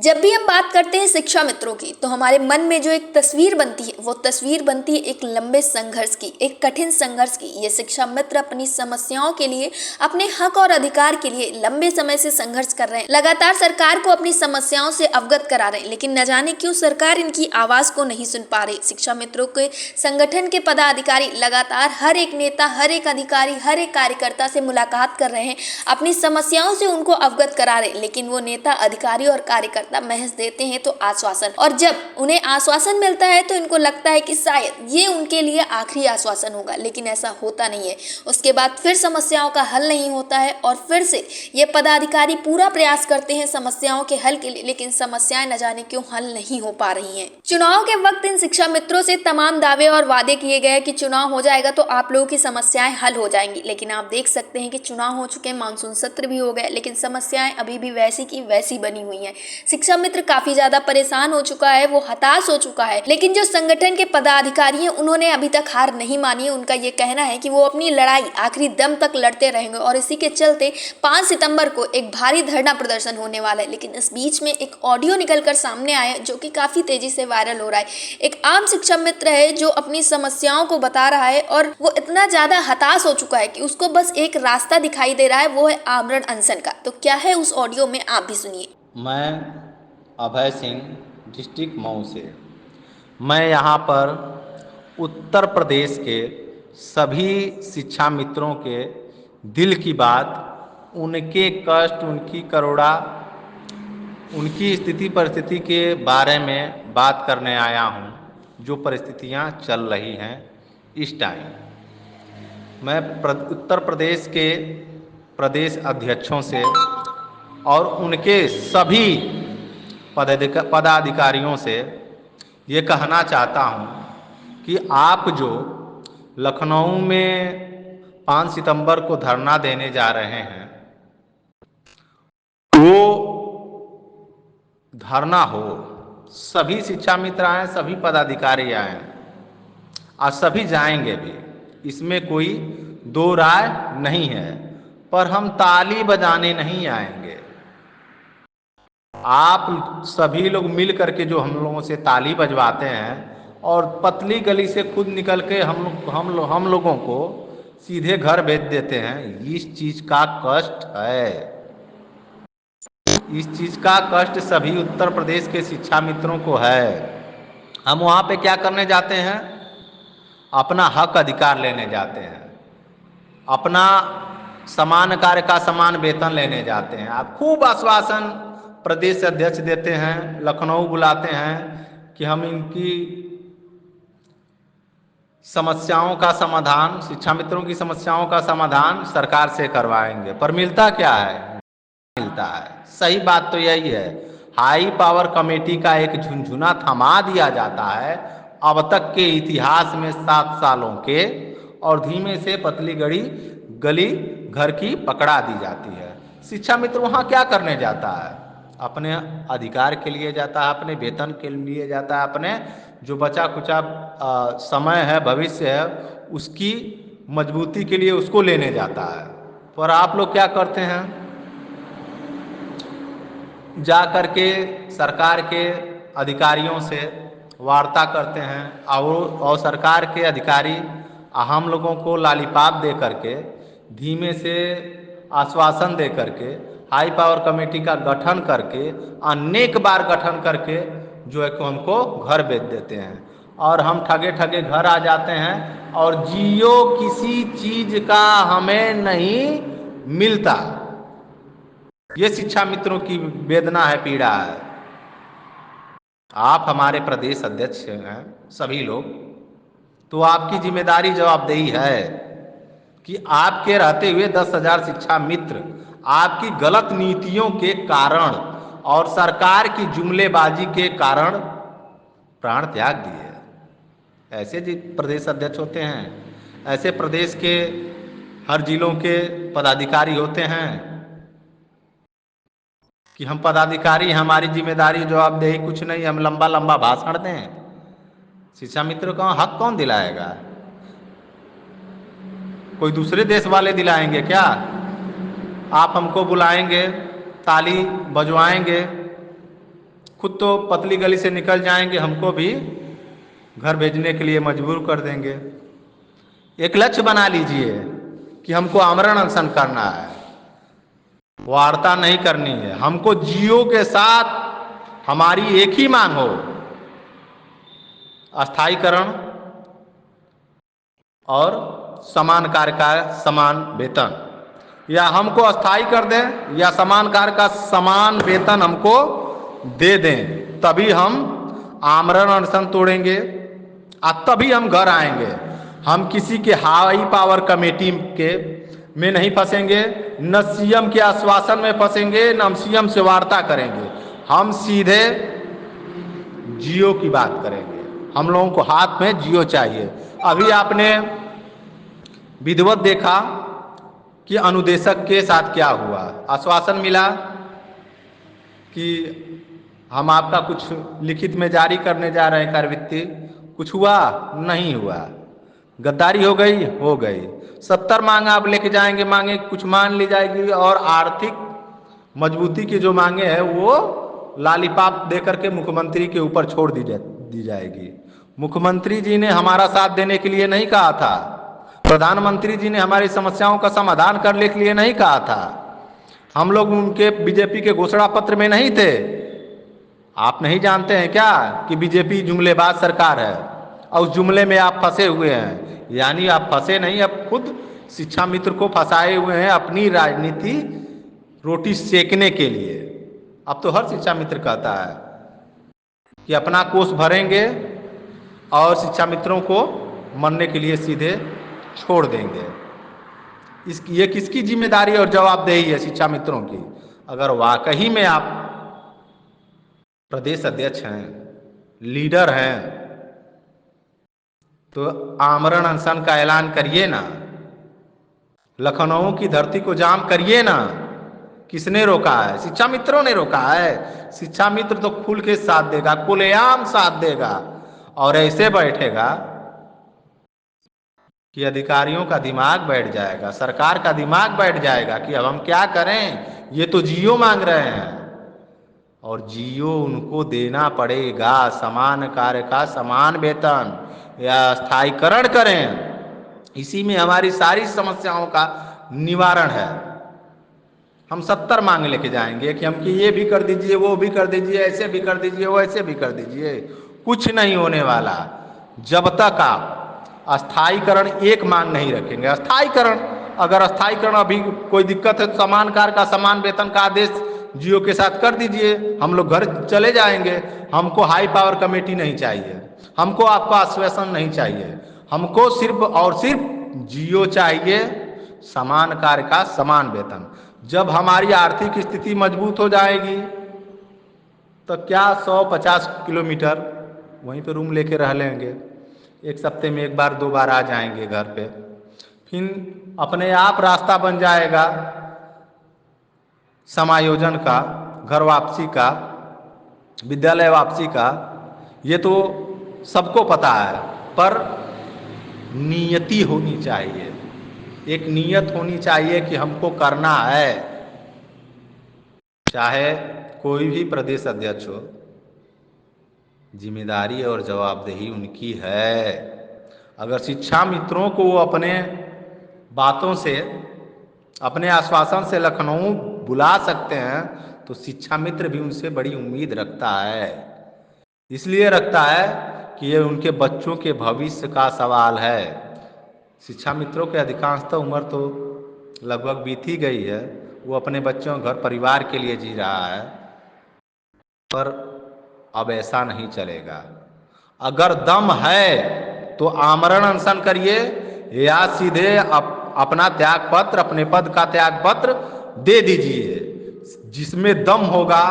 जब भी हम बात करते हैं शिक्षा मित्रों की तो हमारे मन में जो एक तस्वीर बनती है वो तस्वीर बनती है एक लंबे संघर्ष की, एक कठिन संघर्ष की। ये शिक्षा मित्र अपनी समस्याओं के लिए, अपने हक और अधिकार के लिए लंबे समय से संघर्ष कर रहे हैं। लगातार सरकार को अपनी समस्याओं से अवगत करा रहे हैं, लेकिन न जाने क्यों सरकार इनकी आवाज को नहीं सुन पा रही। शिक्षा मित्रों के संगठन के पदाधिकारी लगातार हर एक नेता, हर एक अधिकारी, हर एक कार्यकर्ता से मुलाकात कर रहे हैं, अपनी समस्याओं से उनको अवगत करा रहे हैं, लेकिन वो नेता, अधिकारी और कार्यकर्ता महज देते हैं तो आश्वासन, और जब उन्हें आश्वासन मिलता है तो इनको लगता है कि शायद ये उनके लिए आखिरी आश्वासन होगा, लेकिन ऐसा होता नहीं है। उसके बाद फिर समस्याओं का हल नहीं होता है और फिर से ये पदाधिकारी पूरा प्रयास करते हैं समस्याओं के हल के लिए, लेकिन समस्याएं न जाने क्यों हल नहीं हो पा रही हैं। चुनाव के वक्त इन शिक्षा मित्रों से तमाम दावे और वादे किए गए कि चुनाव हो जाएगा तो आप लोगों की समस्याएं हल हो जाएंगी, लेकिन आप देख सकते हैं कि चुनाव हो चुके, मानसून सत्र भी हो गए, लेकिन समस्याएं अभी भी वैसी की वैसी बनी हुई हैं। शिक्षा मित्र काफी ज्यादा परेशान हो चुका है, वो हताश हो चुका है, लेकिन जो संगठन के पदाधिकारी हैं उन्होंने अभी तक हार नहीं मानी है। उनका ये कहना है कि वो अपनी लड़ाई आखिरी दम तक लड़ते रहेंगे और इसी के चलते 5 सितंबर को एक भारी धरना प्रदर्शन होने वाला है। लेकिन इस बीच में एक ऑडियो निकलकर सामने आया जो कि काफी तेजी से वायरल हो रहा है। एक आम शिक्षा मित्र है जो अपनी समस्याओं को बता रहा है और वो इतना ज्यादा हताश हो चुका है कि उसको बस एक रास्ता दिखाई दे रहा है, वो है आमरण अनशन का। तो क्या है उस ऑडियो में, आप भी सुनिए। मैं अभय सिंह, डिस्ट्रिक्ट मऊ से। मैं यहाँ पर उत्तर प्रदेश के सभी शिक्षा मित्रों के दिल की बात, उनके कष्ट, उनकी करुणा, उनकी स्थिति परिस्थिति के बारे में बात करने आया हूँ, जो परिस्थितियाँ चल रही हैं इस टाइम। मैं उत्तर प्रदेश के प्रदेश अध्यक्षों से और उनके सभी पदाधिकारियों से ये कहना चाहता हूँ कि आप जो लखनऊ में 5 सितंबर को धरना देने जा रहे हैं, वो धरना हो, सभी शिक्षा मित्र आए, सभी पदाधिकारी आए और सभी जाएंगे भी, इसमें कोई दो राय नहीं है। पर हम ताली बजाने नहीं आएंगे। आप सभी लोग मिल करके जो हम लोगों से ताली बजवाते हैं और पतली गली से खुद निकल के हम लोगों को सीधे घर भेज देते हैं, इस चीज का कष्ट है। इस चीज का कष्ट सभी उत्तर प्रदेश के शिक्षा मित्रों को है। हम वहाँ पे क्या करने जाते हैं? अपना हक अधिकार लेने जाते हैं, अपना समान कार्य का समान वेतन लेने जाते हैं। आप खूब आश्वासन प्रदेश अध्यक्ष देते हैं, लखनऊ बुलाते हैं कि हम इनकी समस्याओं का समाधान, शिक्षा मित्रों की समस्याओं का समाधान सरकार से करवाएंगे। पर मिलता क्या है? मिलता है। सही बात तो यही है, हाई पावर कमेटी का एक झुनझुना थमा दिया जाता है अब तक के इतिहास में 7 सालों के, और धीमे से पतली गली घर की पकड़ा दी जाती है। शिक्षा मित्र वहाँ क्या करने जाता है? अपने अधिकार के लिए जाता है, अपने वेतन के लिए जाता है, अपने जो बचा खुचा समय है, भविष्य है, उसकी मजबूती के लिए उसको लेने जाता है। पर आप लोग क्या करते हैं? जा करके सरकार के अधिकारियों से वार्ता करते हैं और सरकार के अधिकारी हम लोगों को लॉलीपॉप दे करके, धीमे से आश्वासन दे करके, हाई पावर कमेटी का गठन करके, अनेक बार गठन करके जो है कि हमको घर भेज देते हैं और हम ठगे ठगे घर आ जाते हैं और जियो किसी चीज का हमें नहीं मिलता। ये शिक्षा मित्रों की वेदना है, पीड़ा है। आप हमारे प्रदेश अध्यक्ष हैं सभी लोग, तो आपकी जिम्मेदारी, जवाबदेही है कि आपके रहते हुए 10,000 शिक्षा मित्र आपकी गलत नीतियों के कारण और सरकार की जुमलेबाजी के कारण प्राण त्याग दिए। ऐसे जी प्रदेश अध्यक्ष होते हैं, ऐसे प्रदेश के हर जिलों के पदाधिकारी होते हैं कि हम पदाधिकारी, हमारी जिम्मेदारी, जवाबदेही कुछ नहीं, हम लंबा लंबा भाषण दें। शिक्षा मित्रों का हक कौन दिलाएगा? कोई दूसरे देश वाले दिलाएंगे क्या? आप हमको बुलाएंगे, ताली बजवाएंगे खुद तो पतली गली से निकल जाएंगे, हमको भी घर भेजने के लिए मजबूर कर देंगे। एक लक्ष्य बना लीजिए कि हमको आमरण अनशन करना है, वार्ता नहीं करनी है। हमको जियो के साथ हमारी एक ही मांग हो, अस्थायीकरण और समान कार्य का समान वेतन। या हमको अस्थायी कर दें या समान कार्य का समान वेतन हमको दे दें, तभी हम आमरण अनशन तोड़ेंगे और तभी हम घर आएंगे। हम किसी के हाई पावर कमेटी के में नहीं फंसेंगे, न सीएम के आश्वासन में फंसेंगे, न हम सीएम से वार्ता करेंगे। हम सीधे जियो की बात करेंगे। हम लोगों को हाथ में जियो चाहिए। अभी आपने विधिवत देखा कि अनुदेशक के साथ क्या हुआ। आश्वासन मिला कि हम आपका कुछ लिखित में जारी करने जा रहे हैं कार्यवित्ती, कुछ हुआ नहीं हुआ। गद्दारी हो गई, हो गई। 70 मांग आप लेके जाएंगे, मांगे कुछ मान ली जाएगी और आर्थिक मजबूती की जो मांगे हैं वो लालीपाप देकर के मुख्यमंत्री के ऊपर छोड़ दी जाएगी। मुख्यमंत्री जी ने हमारा साथ देने के लिए नहीं कहा था, प्रधानमंत्री जी ने हमारी समस्याओं का समाधान करने के लिए नहीं कहा था। हम लोग उनके बीजेपी के घोषणा पत्र में नहीं थे। आप नहीं जानते हैं क्या कि बीजेपी जुमलेबाज सरकार है और उस जुमले में आप फंसे हुए हैं। यानी आप फंसे नहीं, अब खुद शिक्षा मित्र को फंसाए हुए हैं अपनी राजनीति रोटी सेकने के लिए। अब तो हर शिक्षा मित्र कहता है कि अपना कोष भरेंगे और शिक्षा मित्रों को मरने के लिए सीधे छोड़ देंगे। ये किसकी जिम्मेदारी और जवाबदेही है? शिक्षा मित्रों की। अगर वाकई में आप प्रदेश अध्यक्ष हैं, लीडर हैं, तो आमरण अनशन का ऐलान करिए ना। लखनऊ की धरती को जाम करिए ना। किसने रोका है? शिक्षा मित्रों ने रोका है। शिक्षा मित्र तो खुल के साथ देगा, खुलेआम साथ देगा और ऐसे बैठेगा कि अधिकारियों का दिमाग बैठ जाएगा, सरकार का दिमाग बैठ जाएगा कि अब हम क्या करें, ये तो जियो मांग रहे हैं और जियो उनको देना पड़ेगा। समान कार्य का समान वेतन या स्थायीकरण करें, इसी में हमारी सारी समस्याओं का निवारण है। हम 70 मांग लेके जाएंगे कि हमकी ये भी कर दीजिए, वो भी कर दीजिए, ऐसे भी कर दीजिए, वैसे भी कर दीजिए, कुछ नहीं होने वाला जब तक आप अस्थायीकरण एक मांग नहीं रखेंगे। अस्थायीकरण, अगर अस्थायीकरण अभी कोई दिक्कत है तो समान कार्य का समान वेतन का आदेश जियो के साथ कर दीजिए, हम लोग घर चले जाएंगे। हमको हाई पावर कमेटी नहीं चाहिए, हमको आपका आश्वासन नहीं चाहिए, हमको सिर्फ और सिर्फ जियो चाहिए, समान कार्य का समान वेतन। जब हमारी आर्थिक स्थिति मजबूत हो जाएगी तो क्या 150 किलोमीटर वहीं पे रूम लेके रह लेंगे, एक सप्ते में एक बार 2 बार आ जाएंगे घर पे, फिर अपने आप रास्ता बन जाएगा समायोजन का, घर वापसी का, विद्यालय वापसी का। ये तो सबको पता है, पर नियति होनी चाहिए, एक नियत होनी चाहिए कि हमको करना है। चाहे कोई भी प्रदेश अध्यक्ष हो, जिम्मेदारी और जवाबदेही उनकी है। अगर शिक्षा मित्रों को वो अपने बातों से, अपने आश्वासन से लखनऊ बुला सकते हैं तो शिक्षा मित्र भी उनसे बड़ी उम्मीद रखता है। इसलिए रखता है कि ये उनके बच्चों के भविष्य का सवाल है। शिक्षा मित्रों के अधिकांशतः उम्र तो लगभग बीत ही गई है, वो अपने बच्चों, घर परिवार के लिए जी रहा है, पर अब ऐसा नहीं चलेगा। अगर दम है तो आमरण अनशन करिए या सीधे अपना त्याग पत्र, अपने पद का त्याग पत्र दे दीजिए। जिसमें दम होगा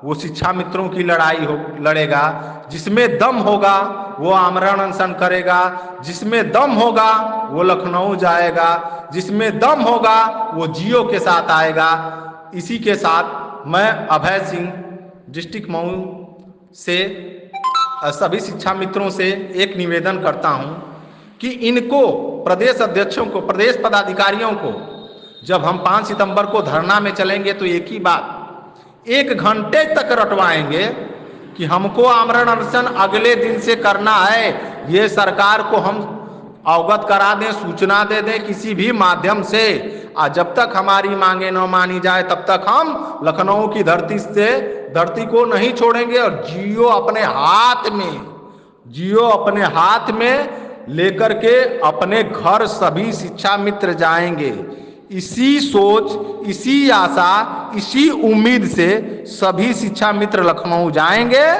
वो शिक्षा मित्रों की लड़ाई लड़ेगा, जिसमें दम होगा वो आमरण अनशन करेगा, जिसमें दम होगा वो लखनऊ जाएगा, जिसमें दम होगा वो जियो के साथ आएगा। इसी के साथ मैं अभय सिंह डिस्ट्रिक्ट मऊ से सभी शिक्षा मित्रों से एक निवेदन करता हूं कि इनको, प्रदेश अध्यक्षों को, प्रदेश पदाधिकारियों को, जब हम 5 सितंबर को धरना में चलेंगे तो एक ही बात 1 घंटे तक रटवाएंगे कि हमको आमरण अनशन अगले दिन से करना है, ये सरकार को हम अवगत करा दें, सूचना दे दें किसी भी माध्यम से। जब तक हमारी मांगे न मानी जाए तब तक हम लखनऊ की धरती को नहीं छोड़ेंगे। और जियो अपने हाथ में लेकर के अपने घर सभी शिक्षा मित्र जाएंगे। इसी सोच, इसी आशा, इसी उम्मीद से सभी शिक्षा मित्र लखनऊ जाएंगे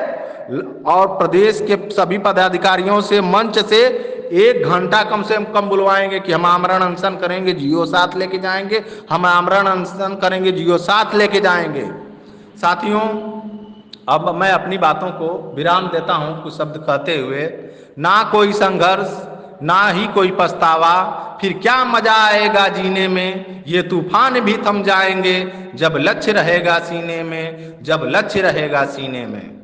और प्रदेश के सभी पदाधिकारियों से मंच से 1 घंटा कम से कम बुलवाएंगे कि हम आमरण अनशन करेंगे, जियो साथ लेके जाएंगे, हम आमरण अनशन करेंगे, जियो साथ लेके जाएंगे। साथियों, अब मैं अपनी बातों को विराम देता हूं कुछ शब्द कहते हुए। ना कोई संघर्ष, ना ही कोई पछतावा, फिर क्या मजा आएगा जीने में, ये तूफान भी थम जाएंगे जब लक्ष्य रहेगा सीने में, जब लक्ष्य रहेगा सीने में।